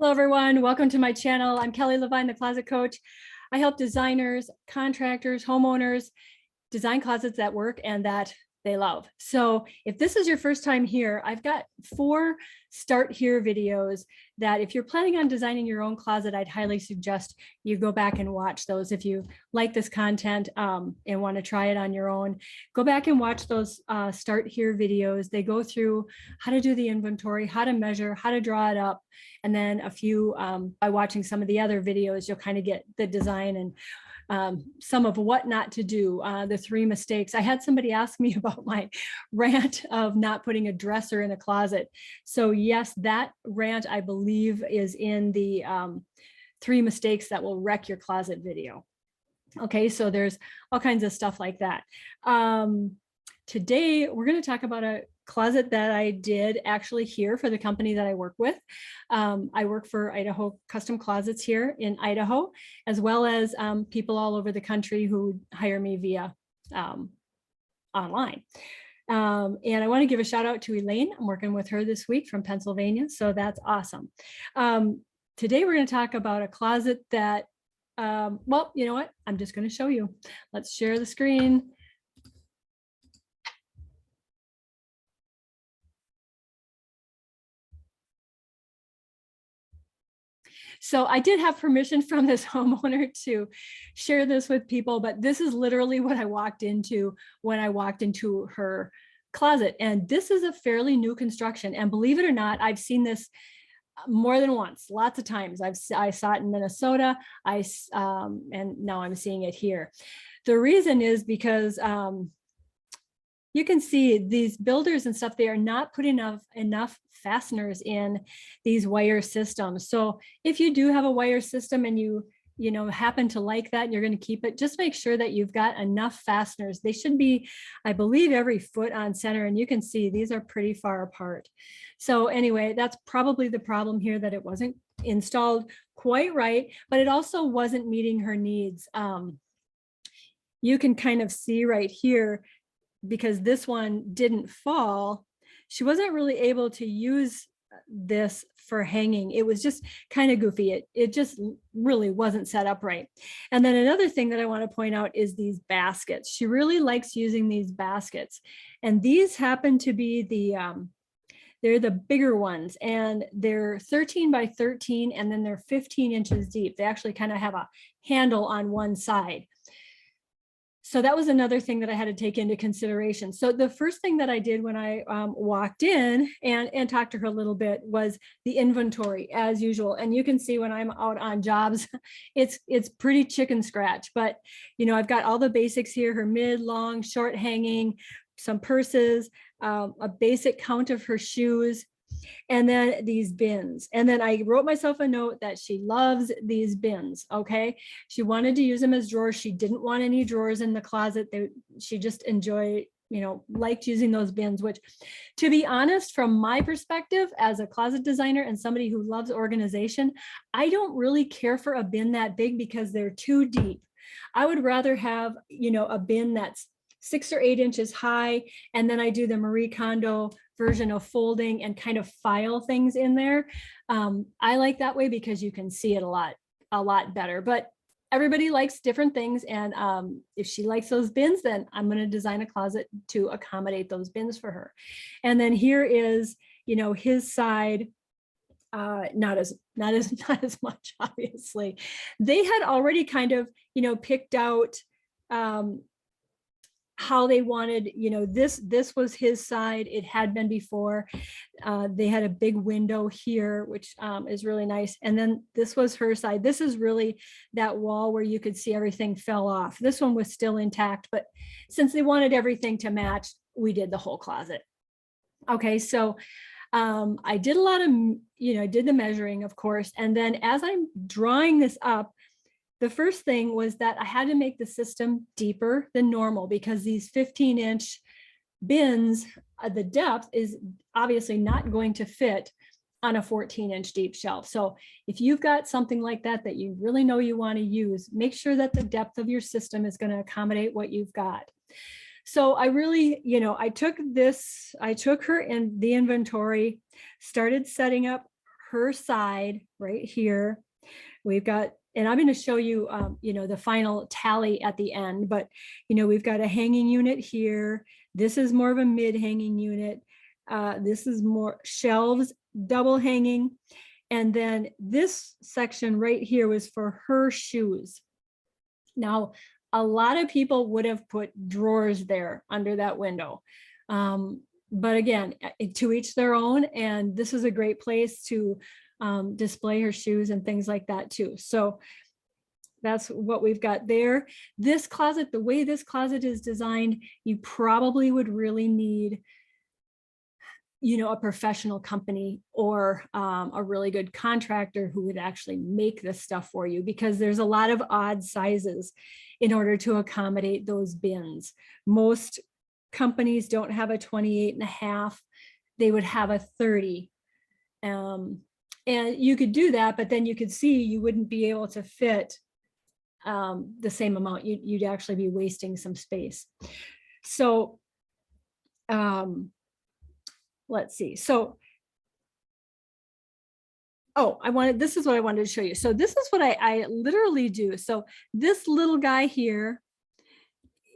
Hello, everyone. Welcome to my channel. I'm Kelly Levine, the Closet Coach. I help designers, contractors, homeowners design closets that work and that they love. So if this is your first time here, I've got 4 start here videos that if you're planning on designing your own closet, I'd highly suggest you go back and watch those. If you like this content and want to try it on your own, go back and watch those start here videos. They go through how to do the inventory, how to measure, how to draw it up. And then a few, by watching some of the other videos, you'll kind of get the design and some of what not to do, the 3 mistakes. I had somebody ask me about my rant of not putting a dresser in a closet. So yes, that rant, I believe, is in the 3 mistakes that will wreck your closet video. Okay, so there's all kinds of stuff like that. Today, we're going to talk about a closet that I did actually here for the company that I work with. I work for Idaho Custom Closets here in Idaho, as well as people all over the country who hire me via online. And I want to give a shout out to Elaine. I'm working with her this week from Pennsylvania, so that's awesome. Today, we're going to talk about a closet that, well, you know what? I'm just going to show you. Let's share the screen. So I did have permission from this homeowner to share this with people, but this is literally what I walked into when I walked into her closet. And this is a fairly new construction. And believe it or not, I've seen this more than once, lots of times. I saw it in Minnesota, and now I'm seeing it here. The reason is because you can see these builders and stuff, they are not putting enough fasteners in these wire systems. So if you do have a wire system and you happen to like that and you're going to keep it, just make sure that you've got enough fasteners. They should be, I believe, every foot on center, and you can see these are pretty far apart. So anyway, that's probably the problem here, that it wasn't installed quite right, but it also wasn't meeting her needs. You can kind of see right here, because this one didn't fall, she wasn't really able to use this for hanging. It was just kind of goofy. It just really wasn't set up right. And then another thing that I want to point out is these baskets. She really likes using these baskets. And these happen to be they're the bigger ones, and they're 13 by 13, and then they're 15 inches deep. They actually kind of have a handle on one side. So that was another thing that I had to take into consideration. So the first thing that I did when I walked in and talked to her a little bit was the inventory, as usual. And you can see when I'm out on jobs, it's pretty chicken scratch. But I've got all the basics here: her mid, long, short hanging, some purses, a basic count of her shoes, and then these bins. And then I wrote myself a note that she loves these bins. Okay, she wanted to use them as drawers. She didn't want any drawers in the closet. She just liked using those bins, which, to be honest, from my perspective as a closet designer and somebody who loves organization, I don't really care for a bin that big because they're too deep. I would rather have a bin that's 6 or 8 inches high, and then I do the Marie Kondo version of folding and kind of file things in there. I like that way because you can see it a lot better. But everybody likes different things, and if she likes those bins, then I'm going to design a closet to accommodate those bins for her. And then here is his side. Not as much, obviously. They had already kind of picked out how they wanted, this was his side. It had been before. They had a big window here, which is really nice. And then this was her side. This is really that wall where you could see everything fell off. This one was still intact, but since they wanted everything to match, we did the whole closet. Okay, so I did a lot of, did the measuring, of course. And then as I'm drawing this up, the first thing was that I had to make the system deeper than normal, because these 15-inch bins, the depth is obviously not going to fit on a 14-inch deep shelf. So if you've got something like that that you really know you want to use, make sure that the depth of your system is going to accommodate what you've got. So I really, I took her in the inventory, started setting up her side right here. We've got, and I'm going to show you, you know, the final tally at the end, but, you know, we've got a hanging unit here. This is more of a mid hanging unit. This is more shelves, double hanging. And then this section right here was for her shoes. Now, a lot of people would have put drawers there under that window. But again, to each their own. And this is a great place to display her shoes and things like that too. So that's what we've got there. This closet, the way this closet is designed, you probably would really need, you know, a professional company or a really good contractor who would actually make this stuff for you, because there's a lot of odd sizes in order to accommodate those bins. Most companies don't have a 28.5, they would have a 30. And you could do that, but then you could see you wouldn't be able to fit the same amount. You'd actually be wasting some space. So let's see. So, oh, this is what I wanted to show you. So this is what I literally do. So this little guy here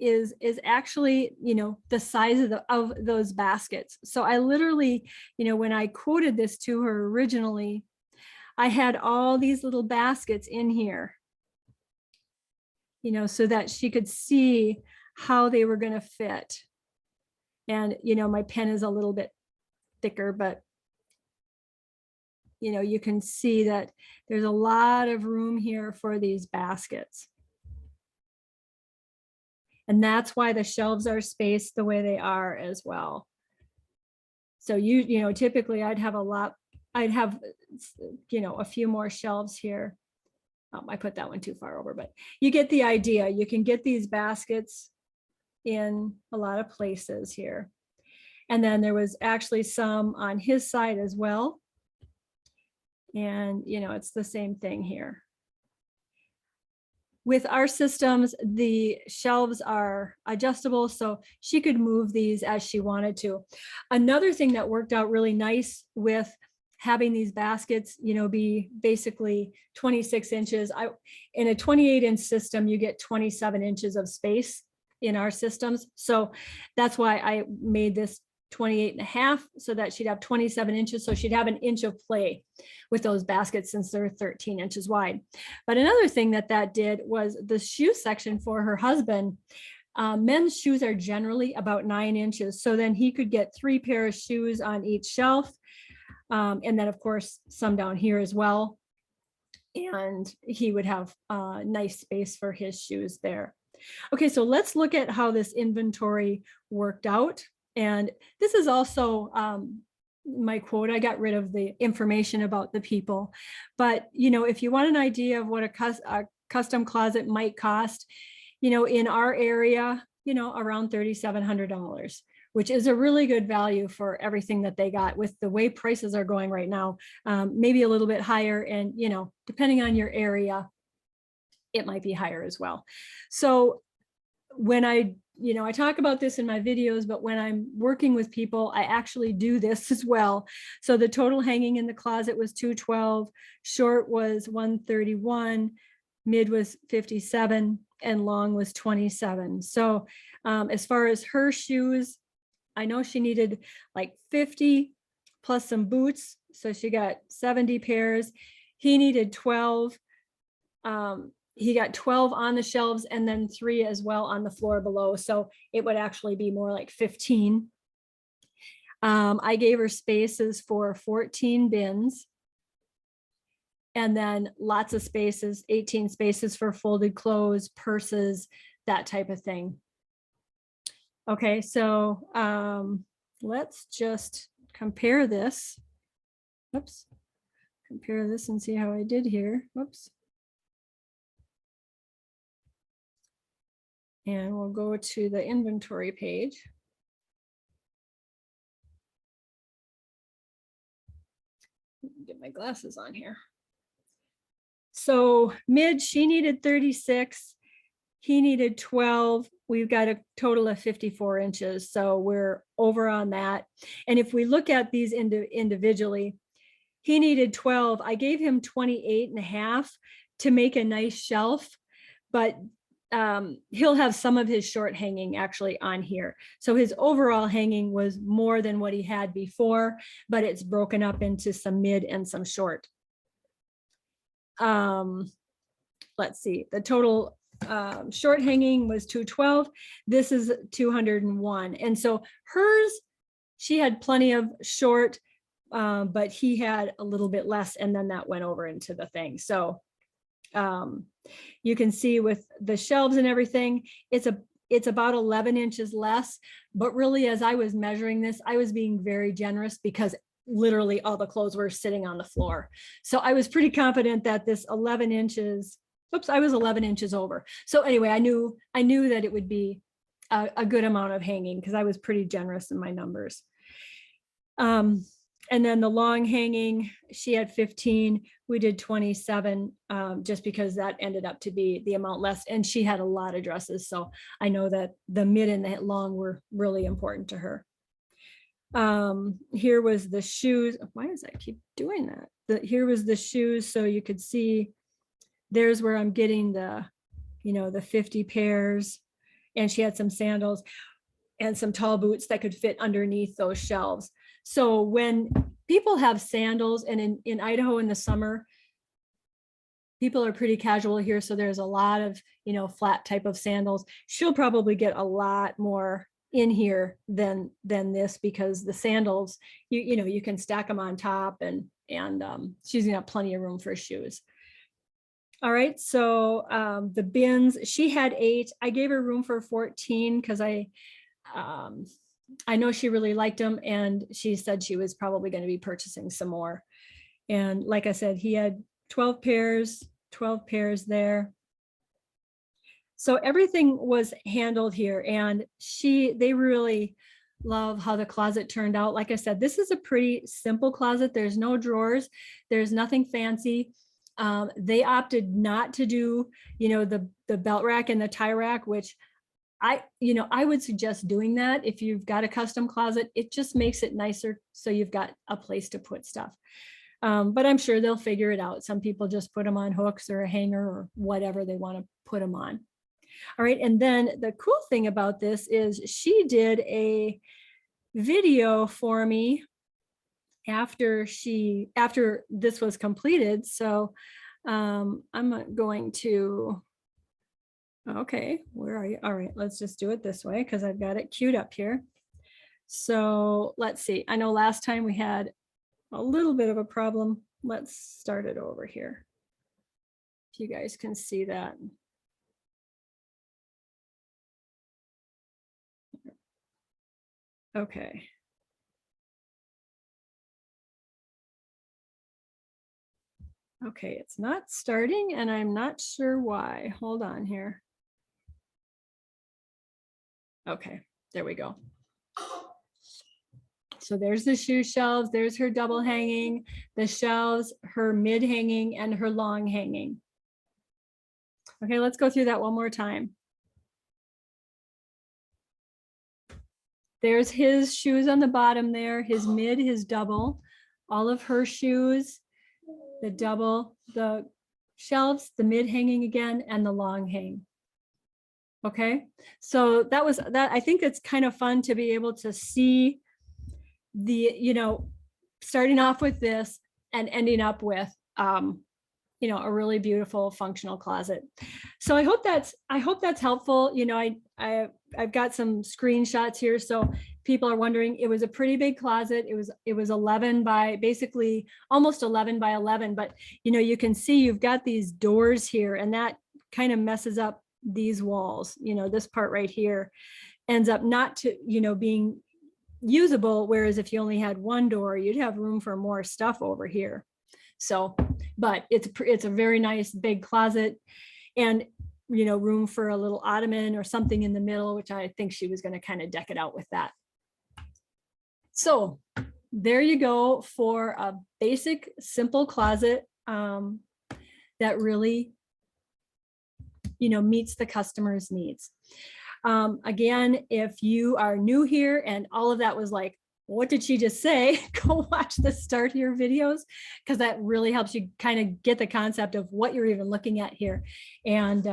is actually, you know, the size of those baskets. So I literally, you know, when I quoted this to her originally, I had all these little baskets in here, you know, so that she could see how they were going to fit. And, you know, my pen is a little bit thicker, but you know, you can see that there's a lot of room here for these baskets. And that's why the shelves are spaced the way they are as well. So you know, typically I'd have, you know, a few more shelves here. I put that one too far over, but you get the idea. You can get these baskets in a lot of places here. And then there was actually some on his side as well. And, you know, it's the same thing here. With our systems, the shelves are adjustable, so she could move these as she wanted to. Another thing that worked out really nice with having these baskets, you know, be basically 26 inches. In a 28-inch system, you get 27 inches of space in our systems. So that's why I made this 28.5, so that she'd have 27 inches. So she'd have an inch of play with those baskets since they're 13 inches wide. But another thing that did was the shoe section for her husband. Men's shoes are generally about 9 inches. So then he could get 3 pairs of shoes on each shelf. And then of course, some down here as well. And he would have nice space for his shoes there. Okay, so let's look at how this inventory worked out. And this is also my quote. I got rid of the information about the people, but you know, if you want an idea of what a custom closet might cost, you know, in our area, you know, around $3,700, which is a really good value for everything that they got. With the way prices are going right now, maybe a little bit higher, and you know, depending on your area, it might be higher as well. So when I talk about this in my videos, but when I'm working with people, I actually do this as well. So the total hanging in the closet was 212, short was 131, mid was 57, and long was 27. So as far as her shoes, I know she needed like 50 plus some boots. So she got 70 pairs. He needed 12. He got 12 on the shelves and then 3 as well on the floor below. So it would actually be more like 15. I gave her spaces for 14 bins. And then lots of spaces, 18 spaces for folded clothes, purses, that type of thing. Okay, so let's just compare this. Oops. Compare this and see how I did here. Whoops. And we'll go to the inventory page. Get my glasses on here. So mid, she needed 36, he needed 12. We've got a total of 54 inches. So we're over on that. And if we look at these individually, he needed 12. I gave him 28 and a half to make a nice shelf, but he'll have some of his short hanging actually on here. So his overall hanging was more than what he had before, but it's broken up into some mid and some short. Let's see, the total short hanging was 212. This is 201. And so hers, she had plenty of short, but he had a little bit less, and then that went over into the thing. So you can see with the shelves and everything, it's about 11 inches less, but really as I was measuring this, I was being very generous because literally all the clothes were sitting on the floor. So I was pretty confident that this 11 inches, oops, I was 11 inches over. So anyway, I knew that it would be a good amount of hanging because I was pretty generous in my numbers. And then the long hanging, she had 15, we did 27, just because that ended up to be the amount less. And she had a lot of dresses. So I know that the mid and the long were really important to her. Here was the shoes. Why does that keep doing that? Here was the shoes. So you could see there's where I'm getting the, the 50 pairs. And she had some sandals and some tall boots that could fit underneath those shelves. So when people have sandals, and in Idaho in the summer, people are pretty casual here. So there's a lot of, flat type of sandals. She'll probably get a lot more in here than this, because the sandals, you can stack them on top, and she's gonna have plenty of room for shoes. All right, so the bins, she had 8. I gave her room for 14 because I know she really liked them, and she said she was probably going to be purchasing some more. And like I said, he had 12 pairs there. So everything was handled here, and they really love how the closet turned out. Like I said, this is a pretty simple closet. There's no drawers. There's nothing fancy. They opted not to do, the belt rack and the tie rack, which I would suggest doing that if you've got a custom closet. It just makes it nicer, so you've got a place to put stuff. But I'm sure they'll figure it out. Some people just put them on hooks or a hanger or whatever they want to put them on. All right, and then the cool thing about this is she did a video for me after this was completed. So I'm going to, okay, where are you? All right, let's just do it this way because I've got it queued up here. So let's see. I know last time we had a little bit of a problem. Let's start it over here. If you guys can see that. Okay. Okay, it's not starting and I'm not sure why. Hold on here. Okay, there we go. So there's the shoe shelves, there's her double hanging, the shelves, her mid hanging, and her long hanging. Okay, let's go through that one more time. There's his shoes on the bottom there, his mid, his double, all of her shoes, the double, the shelves, the mid hanging again, and the long hang. Okay, so that was that. I think it's kind of fun to be able to see the, starting off with this and ending up with, a really beautiful functional closet. So I hope that's helpful. I've got some screenshots here. So people are wondering, it was a pretty big closet. It was 11 by basically almost 11 by 11, but you can see you've got these doors here, and that kind of messes up these walls. This part right here ends up not to, being usable. Whereas if you only had one door, you'd have room for more stuff over here. So, but it's a very nice big closet, and room for a little ottoman or something in the middle, which I think she was going to kind of deck it out with that. So there you go for a basic, simple closet that really, meets the customer's needs. Again, if you are new here and all of that was like what did she just say? Go watch the Start Here videos, because that really helps you kind of get the concept of what you're even looking at here, and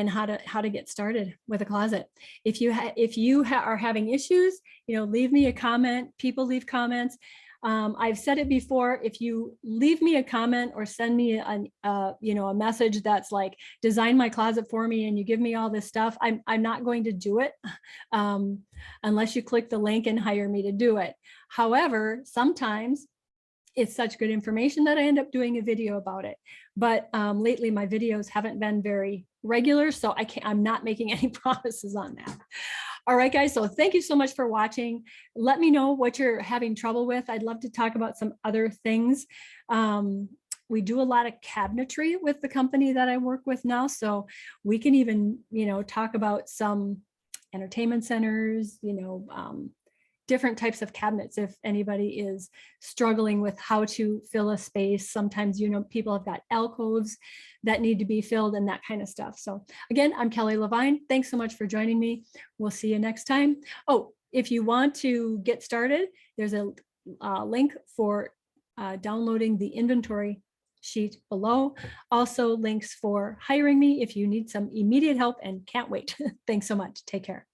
how to get started with a closet. If you are having issues, leave me a comment. People leave comments. I've said it before. If you leave me a comment or send me a message that's like, design my closet for me, and you give me all this stuff, I'm not going to do it unless you click the link and hire me to do it. However, sometimes it's such good information that I end up doing a video about it. But lately my videos haven't been very regular, so I'm not making any promises on that. All right, guys, so thank you so much for watching. Let me know what you're having trouble with. I'd love to talk about some other things. We do a lot of cabinetry with the company that I work with now, so we can even, talk about some entertainment centers, different types of cabinets if anybody is struggling with how to fill a space. Sometimes, people have got alcoves that need to be filled and that kind of stuff. So again, I'm Kelly Levine. Thanks so much for joining me. We'll see you next time. Oh, if you want to get started, there's a link for downloading the inventory sheet below. Also links for hiring me if you need some immediate help and can't wait. Thanks so much. Take care.